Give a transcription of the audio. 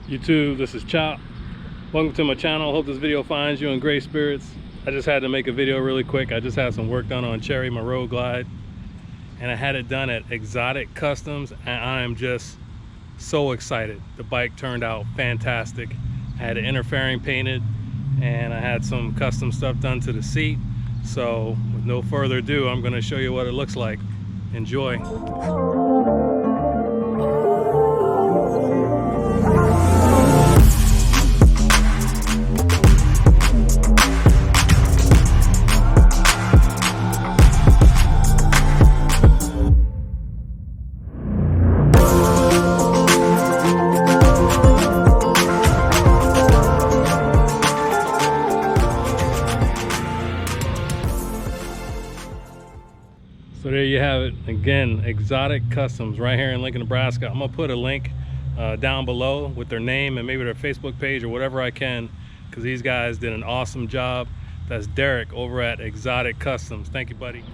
YouTube, this is Chop. Welcome to my channel. Hope this video finds you in great spirits. I just had to make a video really quick. I just had some work done on Cherry, my road glide, and I had it done at Xotic Customs, and I am just so excited. The bike turned out fantastic. I had the inner fairing painted and I had some custom stuff done to the seat. So with no further ado, I'm going to show you what it looks like. Enjoy. So there you have it. Again, Xotic Customs right here in Lincoln, Nebraska. I'm gonna put a link down below with their name and maybe their Facebook page or whatever I can, because these guys did an awesome job. That's Derek over at Xotic Customs. Thank you, buddy.